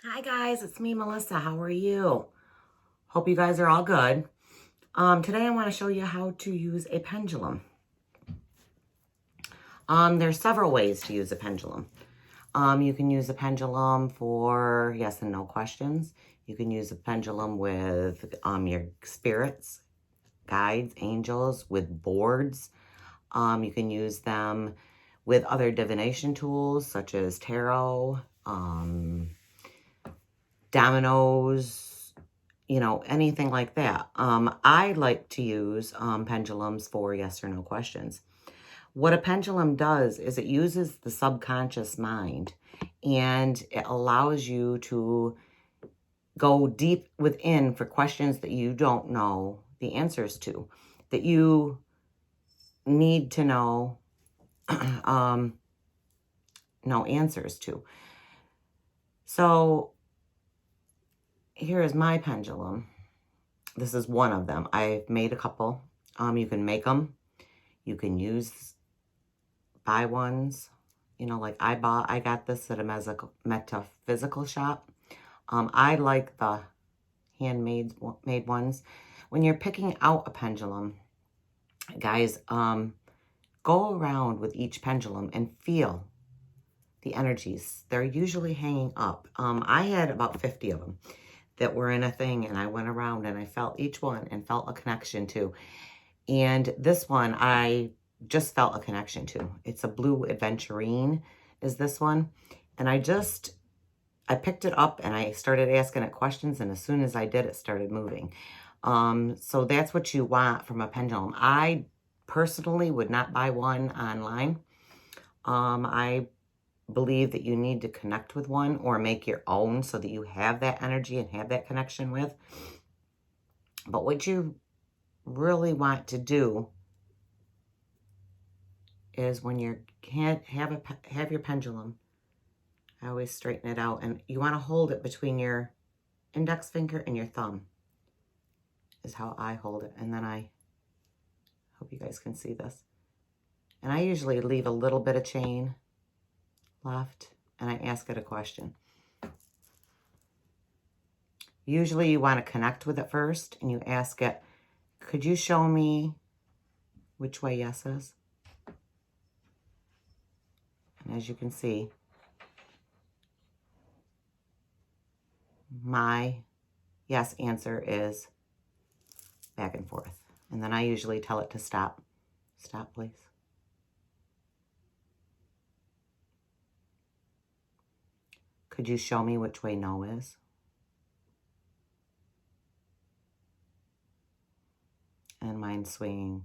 Hi guys, it's me, Melissa. How are you? Hope you guys are all good. Today I want to show you how to use a pendulum. There's several ways to use a pendulum. You can use a pendulum for yes and no questions. You can use a pendulum with your spirits, guides, angels, with boards. You can use them with other divination tools such as tarot, dominoes, anything like that. I like to use pendulums for yes or no questions. What a pendulum does is it uses the subconscious mind and it allows you to go deep within for questions that you don't know the answers to, that you need to know answers to. So here is my pendulum. This is one of them. I've made a couple. You can make them. You can buy ones. Like I got this at a metaphysical shop. I like the handmade made ones. When you're picking out a pendulum, guys, go around with each pendulum and feel the energies. They're usually hanging up. I had about 50 of them that were in a thing, and I went around and I felt each one and felt a connection to. And this one I just felt a connection to. It's a blue aventurine is this one. And I picked it up and I started asking it questions, and as soon as I did, it started moving. So that's what you want from a pendulum. I personally would not buy one online. I believe that you need to connect with one or make your own so that you have that energy and have that connection with. But what you really want to do is when you have your pendulum, I always straighten it out, and you want to hold it between your index finger and your thumb is how I hold it. And then I hope you guys can see this. And I usually leave a little bit of chain left, and I ask it a question. Usually you want to connect with it first, and you ask it, could you show me which way yes is? And as you can see, my yes answer is back and forth. And then I usually tell it to stop. Stop, please. Could you show me which way no is? And mine's swinging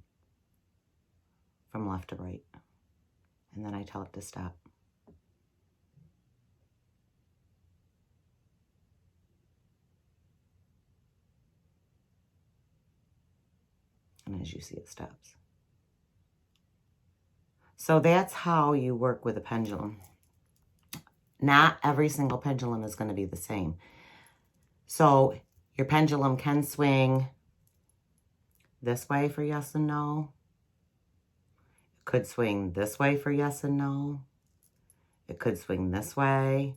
from left to right. And then I tell it to stop. And as you see, it stops. So that's how you work with a pendulum. Not every single pendulum is going to be the same. So your pendulum can swing this way for yes and no. It could swing this way for yes and no. It could swing this way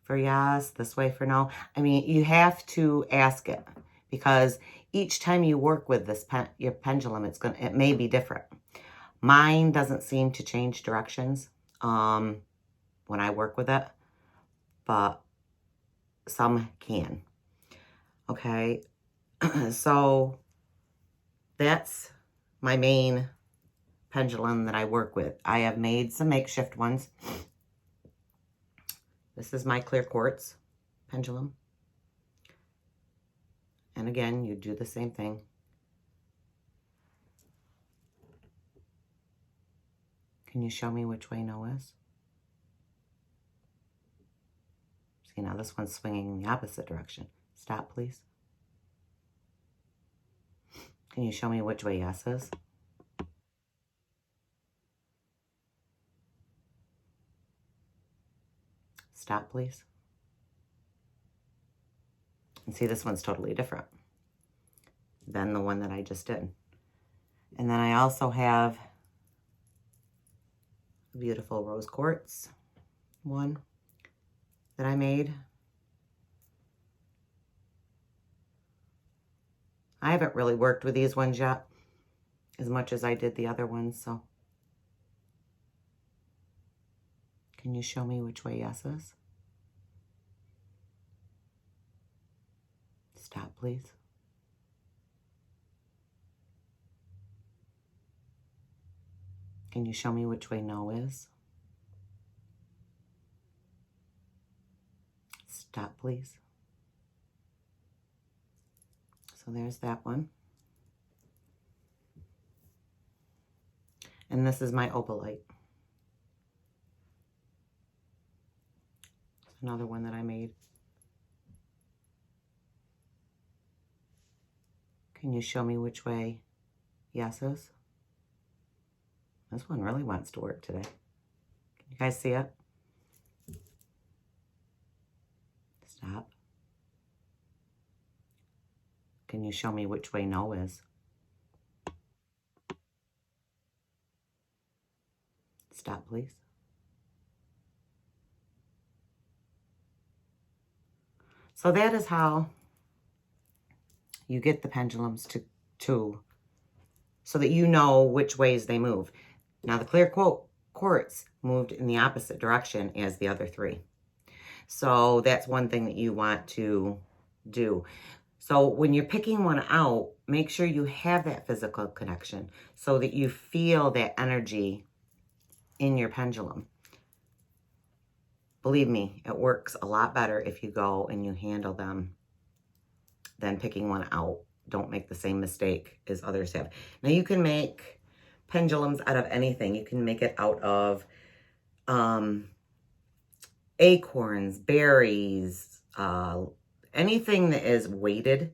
for yes, this way for no. I mean, you have to ask it, because each time you work with this your pendulum, it may be different. Mine doesn't seem to change directions when I work with it, but some can. Okay, so that's my main pendulum that I work with. I have made some makeshift ones. This is my clear quartz pendulum. And again, you do the same thing. Can you show me which way no is? See, now this one's swinging in the opposite direction. Stop, please. Can you show me which way yes is? Stop, please. And see, this one's totally different than the one that I just did. And then I also have a beautiful rose quartz one that I made. I haven't really worked with these ones yet as much as I did the other ones, so. Can you show me which way yes is? Stop, please. Can you show me which way no is? Stop, please. So there's that one. And this is my opalite. Another one that I made. Can you show me which way yes is? This one really wants to work today. Can you guys see it? Stop. Can you show me which way no is? Stop, please. So that is how you get the pendulums to so that you know which ways they move. Now the clear quartz moved in the opposite direction as the other three. So that's one thing that you want to do. So when you're picking one out, make sure you have that physical connection so that you feel that energy in your pendulum. Believe me, it works a lot better if you go and you handle them than picking one out. Don't make the same mistake as others have. Now you can make pendulums out of anything. You can make it out of acorns, berries, anything that is weighted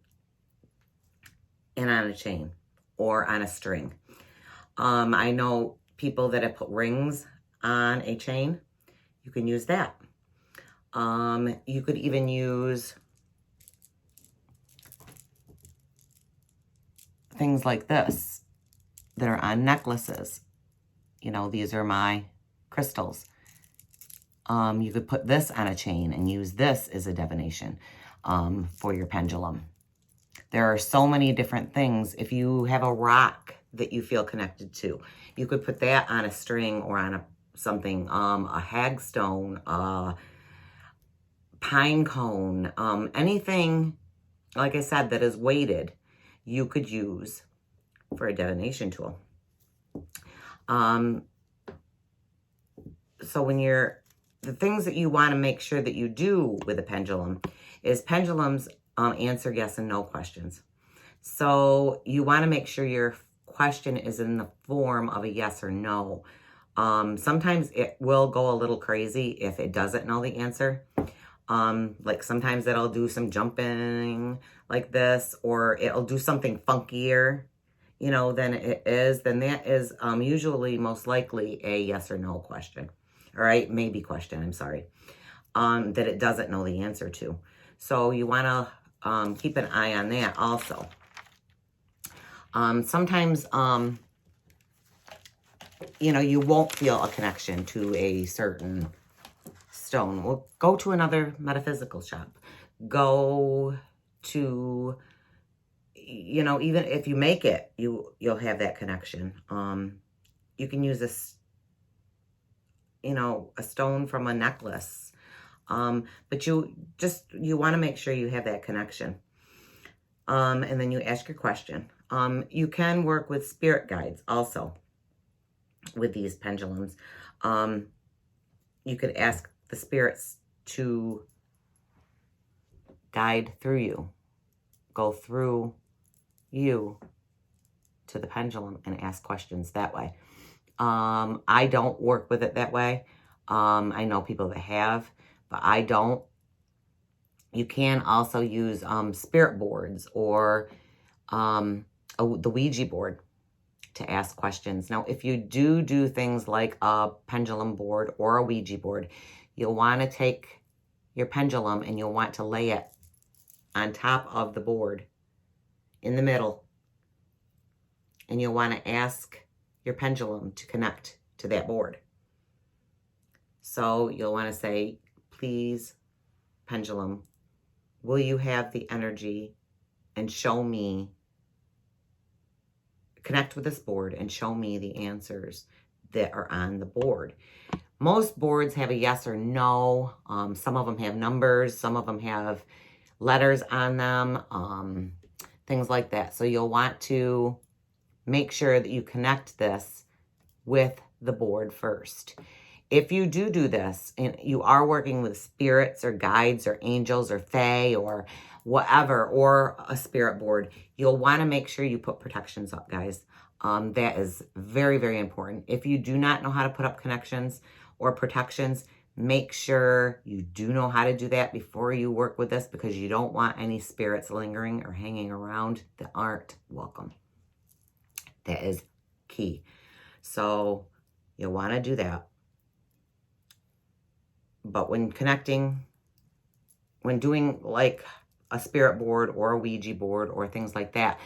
and on a chain or on a string. I know people that have put rings on a chain. You can use that. You could even use things like this that are on necklaces. You know, these are my crystals. You could put this on a chain and use this as a divination for your pendulum. There are so many different things. If you have a rock that you feel connected to, you could put that on a string or on something, a hagstone, a pine cone, anything, like I said, that is weighted, you could use for a divination tool. So when the things that you want to make sure that you do with a pendulum is pendulums answer yes and no questions. So you want to make sure your question is in the form of a yes or no. Sometimes it will go a little crazy if it doesn't know the answer. Like sometimes it'll do some jumping like this, or it'll do something funkier, you know, than it is. Then that is usually most likely a yes or no question. All right, maybe question, I'm sorry, that it doesn't know the answer to. So you want to keep an eye on that also. Sometimes, you know, you won't feel a connection to a certain stone. Well, go to another metaphysical shop. Go to, you know, even if you make it, you'll have that connection. You can use this, you know, a stone from a necklace. But you want to make sure you have that connection. And then you ask your question. You can work with spirit guides also with these pendulums. You could ask the spirits to guide through you, go through you to the pendulum and ask questions that way. I don't work with it that way. I know people that have, but I don't. You can also use spirit boards or the Ouija board to ask questions. Now, if you do things like a pendulum board or a Ouija board, you'll want to take your pendulum and you'll want to lay it on top of the board in the middle. And you'll want to ask your pendulum to connect to that board. So you'll want to say, please, pendulum, will you have the energy and show me connect with this board and show me the answers that are on the board. Most boards have a yes or no. Some of them have numbers. Some of them have letters on them, things like that. So you'll want to make sure that you connect this with the board first. If you do this and you are working with spirits or guides or angels or fae or whatever, or a spirit board, you'll want to make sure you put protections up, guys. That is very, very important. If you do not know how to put up connections or protections, make sure you do know how to do that before you work with this, because you don't want any spirits lingering or hanging around that aren't welcome. That is key. So you'll want to do that. But when connecting, when doing like a spirit board or a Ouija board or things like that,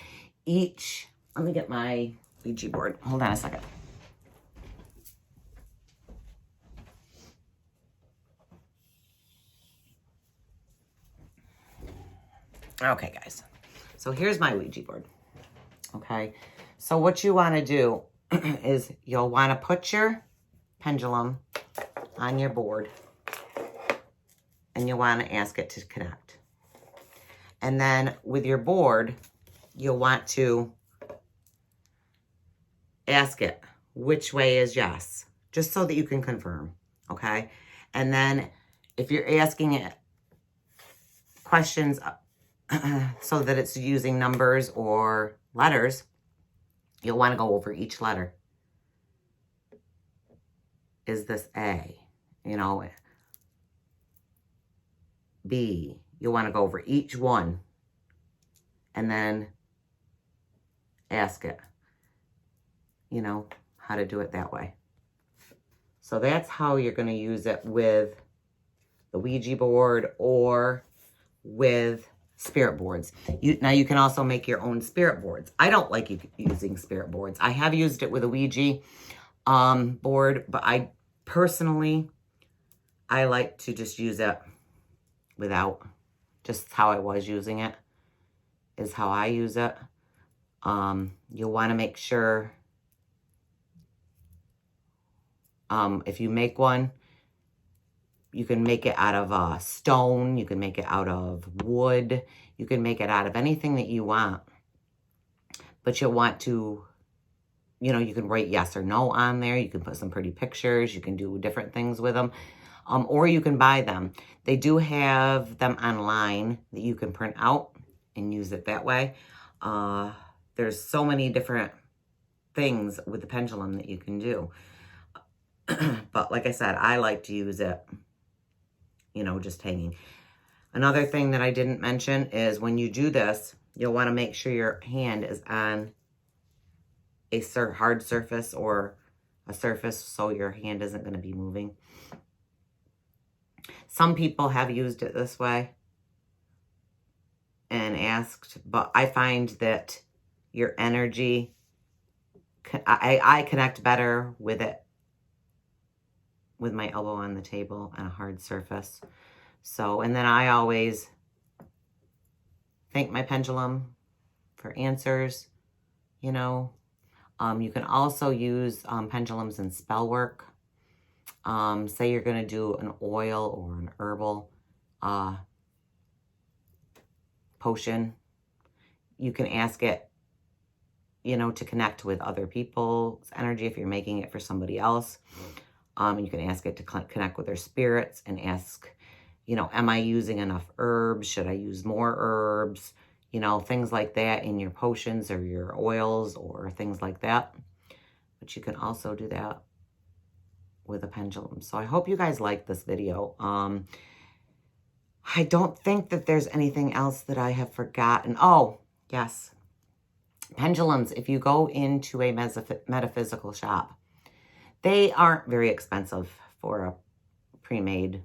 let me get my Ouija board. Hold on a second. Okay, guys. So here's my Ouija board. Okay. So what you want to do is you'll want to put your pendulum on your board and you want to ask it to connect. And then with your board, you'll want to ask it which way is yes, just so that you can confirm, okay? And then if you're asking it questions so that it's using numbers or letters, you'll want to go over each letter. Is this A? You know, B. You'll want to go over each one and then ask it, you know, how to do it that way. So that's how you're going to use it with the Ouija board or with spirit boards. Now you can also make your own spirit boards. I don't like using spirit boards. I have used it with a Ouija board, but I personally like to just use it without. Just how I was using it is how I use it. You'll want to make sure if you make one, you can make it out of stone. You can make it out of wood. You can make it out of anything that you want. But you'll want to, you know, you can write yes or no on there. You can put some pretty pictures. You can do different things with them. Or you can buy them. They do have them online that you can print out and use it that way. There's so many different things with the pendulum that you can do. But like I said, I like to use it, you know, just hanging. Another thing that I didn't mention is when you do this, you'll want to make sure your hand is on a hard surface or a surface so your hand isn't going to be moving. Some people have used it this way and asked, but I find that your energy, I connect better with it with my elbow on the table on a hard surface. So, and then I always thank my pendulum for answers, you know. You can also use pendulums in spell work. Say you're going to do an oil or an herbal potion. You can ask it, you know, to connect with other people's energy if you're making it for somebody else. You can ask it to connect with their spirits and ask, you know, am I using enough herbs? Should I use more herbs? You know, things like that in your potions or your oils or things like that. But you can also do that with a pendulum. So I hope you guys like this video. I don't think that there's anything else that I have forgotten. Oh, yes. Pendulums, if you go into a metaphysical shop, they aren't very expensive for a pre-made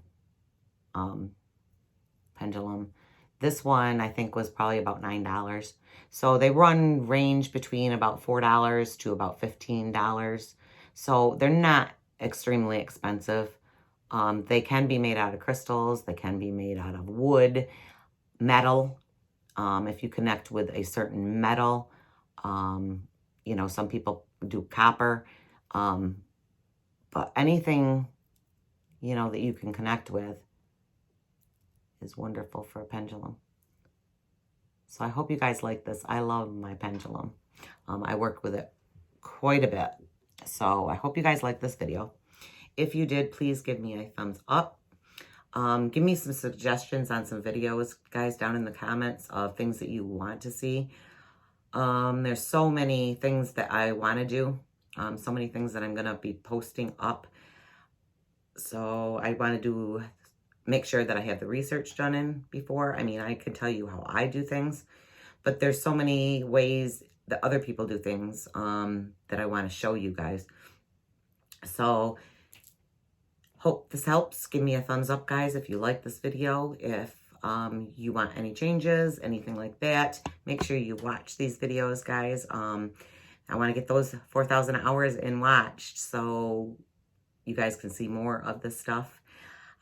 pendulum. This one, I think, was probably about $9. So they range between about $4 to about $15. So they're not extremely expensive. They can be made out of crystals. They can be made out of wood, metal. If you connect with a certain metal, You know, some people do copper. But anything, you know, that you can connect with is wonderful for a pendulum. So I hope you guys like this. I love my pendulum. I work with it quite a bit. So I hope you guys like this video. If you did, please give me a thumbs up. Give me some suggestions on some videos, guys, down in the comments of things that you want to see. There's so many things that I want to do. So many things that I'm going to be posting up. So I want to make sure that I have the research done in before. I mean, I can tell you how I do things, but there's so many ways that other people do things that I want to show you guys. So hope this helps. Give me a thumbs up, guys, if you like this video. If you want any changes, anything like that, make sure you watch these videos, guys. I want to get those 4,000 hours in watched so you guys can see more of this stuff.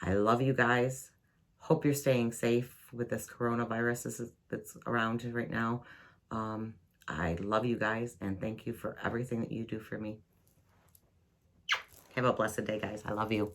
I love you guys. Hope you're staying safe with this coronavirus that's around right now. I love you guys, and thank you for everything that you do for me. Have a blessed day, guys. I love you.